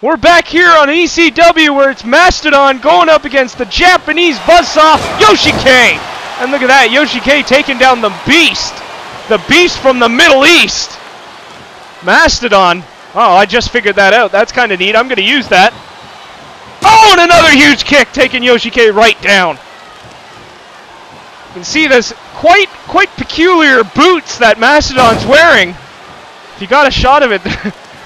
We're back here on ECW where it's Masttodon going up against the Japanese buzzsaw, Yoshi K. And look at that, Yoshi K taking down the beast. The beast from the Middle East. Masttodon. Oh, I just figured that out. That's kind of neat. I'm going to use that. Oh, and another huge kick taking Yoshi K right down. You can see this quite peculiar boots that Masttodon's wearing. If you got a shot of it,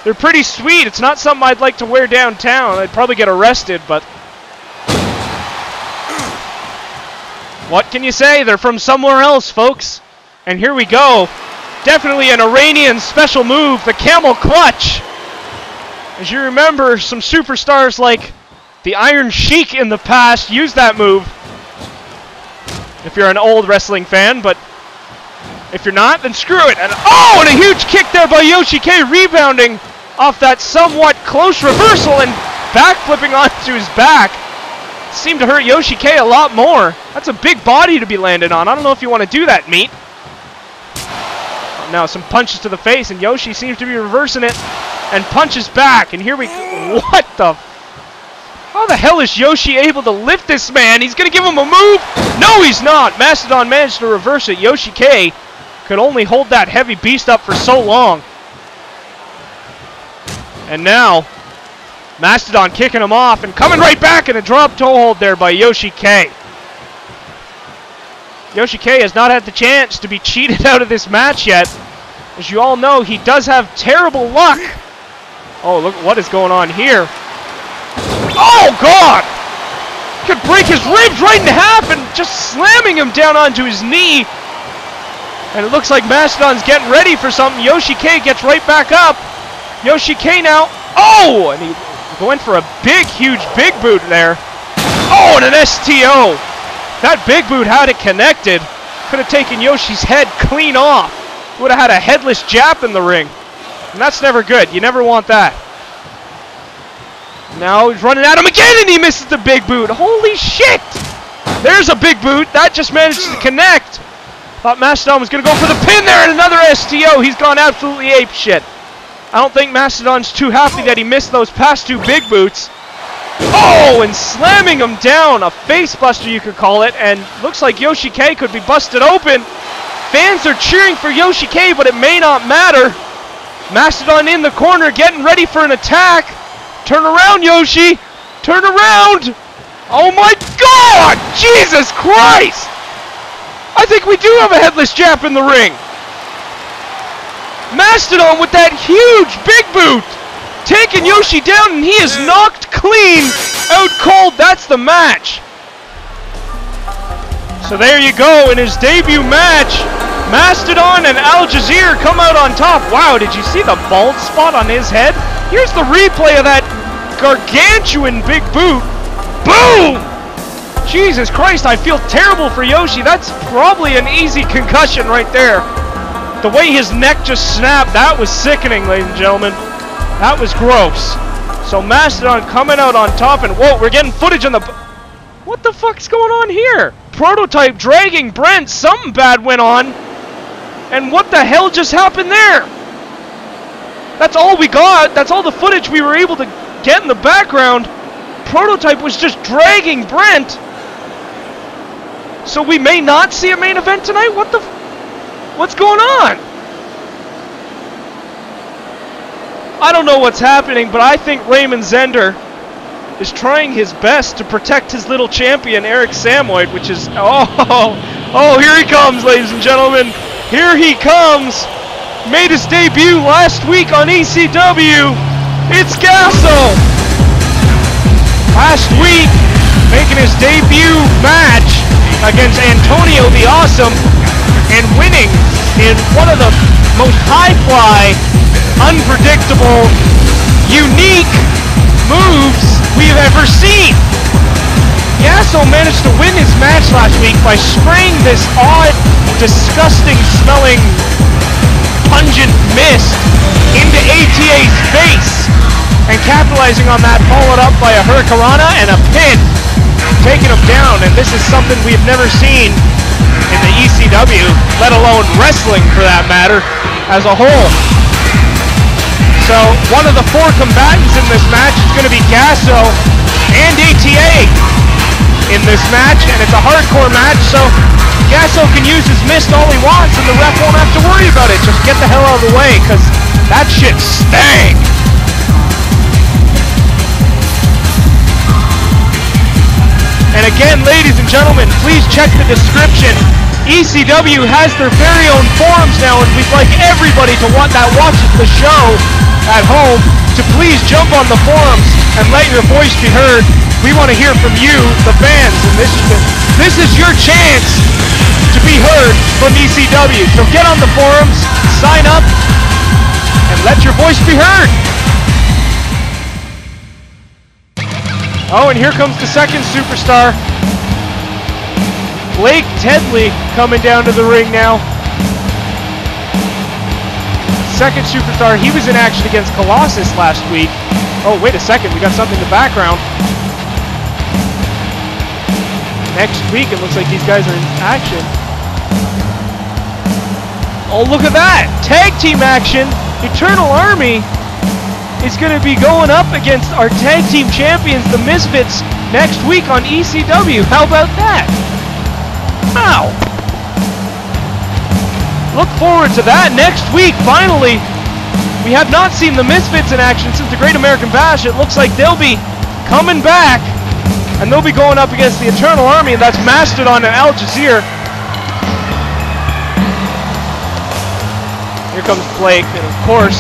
they're pretty sweet. It's not something I'd like to wear downtown. I'd probably get arrested, but what can you say? They're from somewhere else, folks. And here we go. Definitely an Iranian special move, the camel clutch. As you remember, some superstars like the Iron Sheik in the past used that move. If you're an old wrestling fan, but if you're not, then screw it. And oh, and a huge kick there by Yoshi K, rebounding off that somewhat close reversal and backflipping onto his back. Seemed to hurt Yoshi K a lot more. That's a big body to be landed on. I don't know if you want to do that, meat. Now some punches to the face, and Yoshi seems to be reversing it and punches back. And here we go. What the? How the hell is Yoshi able to lift this man? He's going to give him a move? No, he's not. Masttodon managed to reverse it. Yoshi K could only hold that heavy beast up for so long. And now, Masttodon kicking him off and coming right back in a drop toe hold there by Yoshi K. Yoshi K has not had the chance to be cheated out of this match yet. As you all know, he does have terrible luck. Oh, look what is going on here. Oh, God! Could break his ribs right in half and just slamming him down onto his knee. And it looks like Masttodon's getting ready for something. Yoshi K gets right back up. Yoshi K now. Oh! And he went for a huge big boot there. Oh, and an STO. That big boot had it connected. Could have taken Yoshi's head clean off. Would have had a headless Jap in the ring. And that's never good. You never want that. Now he's running at him again and he misses the big boot. Holy shit! There's a big boot. That just managed to connect. Thought Masttodon was going to go for the pin there and another STO. He's gone absolutely apeshit. I don't think Masttodon's too happy that he missed those past two big boots. Oh, and slamming him down. A face buster, you could call it. And looks like Yoshi K could be busted open. Fans are cheering for Yoshi K, but it may not matter. Masttodon in the corner getting ready for an attack. Turn around, Yoshi. Turn around. Oh, my God. Jesus Christ. I think we do have a headless Jap in the ring. Masttodon with that huge big boot. Taking Yoshi down, and he is knocked clean, out cold. That's the match. So there you go, in his debut match, Masttodon and Al Jazeera come out on top. Wow, did you see the bald spot on his head? Here's the replay of that gargantuan big boot. Boom! Jesus Christ, I feel terrible for Yoshi. That's probably an easy concussion right there. The way his neck just snapped, that was sickening, ladies and gentlemen. That was gross. So Masttodon coming out on top, and whoa, we're getting footage on the... What the fuck's going on here? Prototype dragging Brent. Something bad went on. And what the hell just happened there? That's all we got. That's all the footage we were able to get in the background. Prototype was just dragging Brent. So we may not see a main event tonight? What the... What's going on? I don't know what's happening, but I think Raymond Zender is trying his best to protect his little champion, Eric Samoid, which is... Oh, here he comes, ladies and gentlemen. Here he comes. Made his debut last week on ECW. It's Gasso. Last week, making his debut match against Antonio the Awesome and winning in one of the most high-fly, unpredictable, unique moves we've ever seen. Gasso managed to win his match last week by spraying this odd, disgusting smelling, pungent mist into ATA's face and capitalizing on that, followed up by a Hurricanrana and a pin, taking him down. And this is something we've never seen in the ECW, let alone wrestling for that matter, as a whole. So one of the 4 combatants in this match is going to be Gasso and ATA in this match, and it's a hardcore match, so Gasso can use his mist all he wants and the ref won't have to worry about it. Just get the hell out of the way, because that shit stank. And again, ladies and gentlemen, please check the description. ECW has their very own forums now, and we'd like everybody that watches the show at home to please jump on the forums and let your voice be heard. We want to hear from you, the fans, and this is your chance to be heard from ECW. So get on the forums, sign up, and let your voice be heard. Oh, and here comes the second superstar. Blake Tedley coming down to the ring now. Second superstar, he was in action against Colossus last week. Oh, wait a second, we got something in the background. Next week, it looks like these guys are in action. Oh, look at that! Tag team action! Eternal Army is going to be going up against our tag team champions, the Misfits, next week on ECW. How about that? Wow! Look forward to that next week, finally. We have not seen the Misfits in action since the Great American Bash. It looks like they'll be coming back, and they'll be going up against the Eternal Army, and that's Masttodon and Al Jazeera. Here comes Blake, and of course,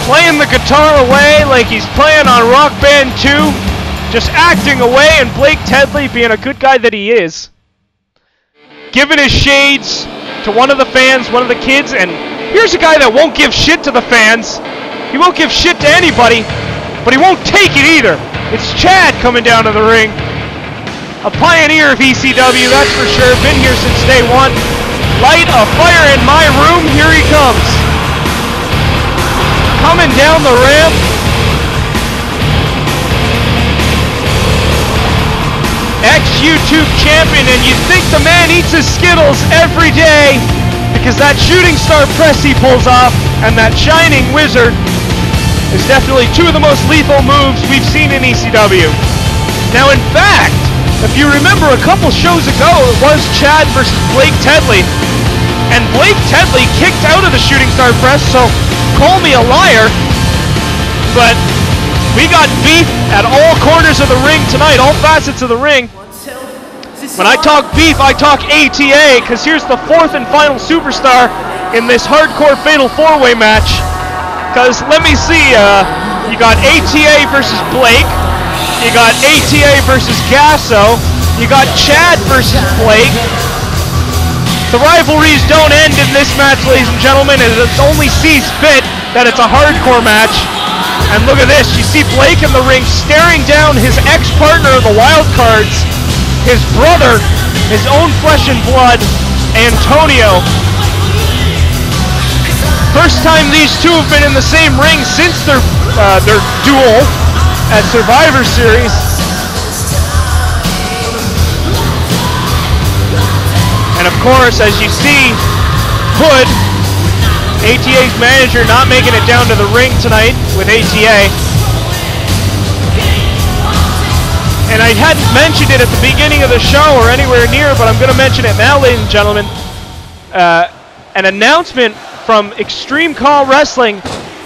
playing the guitar away like he's playing on Rock Band 2, just acting away, and Blake Tedley, being a good guy that he is, giving his shades to one of the fans, one of the kids, and here's a guy that won't give shit to the fans. He won't give shit to anybody, but he won't take it either. It's Chad coming down to the ring. A pioneer of ECW, that's for sure. Been here since day one. Light a fire in my room, here he comes. Coming down the ramp. Ex-YouTube champion, and you'd think the man eats his Skittles every day, because that shooting star press he pulls off and that shining wizard is definitely 2 of the most lethal moves we've seen in ECW. Now, in fact, if you remember a couple shows ago, it was Chad versus Blake Tedley, and Blake Tedley kicked out of the shooting star press, so call me a liar, but we got beef at all corners of the ring tonight, all facets of the ring. When I talk beef, I talk ATA, because here's the 4th and final superstar in this hardcore fatal 4-way match. Because, let me see, you got ATA versus Blake, you got ATA versus Gasso, you got Chad versus Blake. The rivalries don't end in this match, ladies and gentlemen, and it only sees fit that it's a hardcore match. And look at this, you see Blake in the ring staring down his ex-partner of the Wild Cards, his brother, his own flesh and blood, Antonio. First time these two have been in the same ring since their duel at Survivor Series. And of course, as you see, Hood, ATA's manager, not making it down to the ring tonight with ATA. And I hadn't mentioned it at the beginning of the show or anywhere near, but I'm going to mention it now, ladies and gentlemen. An announcement from Extreme CAW Wrestling.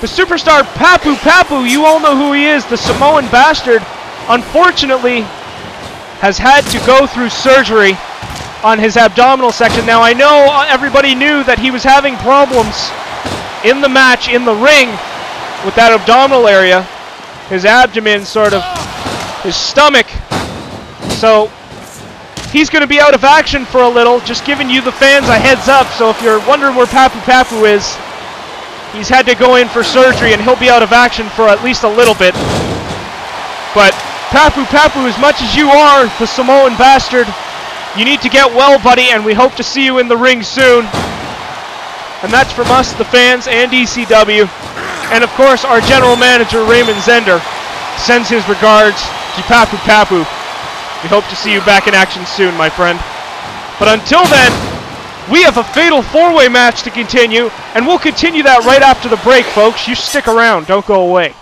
The superstar Papu Papu, you all know who he is, the Samoan bastard, unfortunately has had to go through surgery on his abdominal section. Now, I know everybody knew that he was having problems in the match, in the ring, with that abdominal area, his abdomen, sort of, his stomach. So he's going to be out of action for a little, just giving you the fans a heads up. So if you're wondering where Papu Papu is, he's had to go in for surgery and he'll be out of action for at least a little bit. But Papu Papu, as much as you are the Samoan bastard, you need to get well, buddy, and we hope to see you in the ring soon. And that's from us, the fans, and ECW. And of course, our general manager, Raymond Zender, sends his regards to Papu Papu. We hope to see you back in action soon, my friend. But until then, We have a fatal four-way match to continue, and we'll continue that right after the break, folks. You stick around. Don't go away.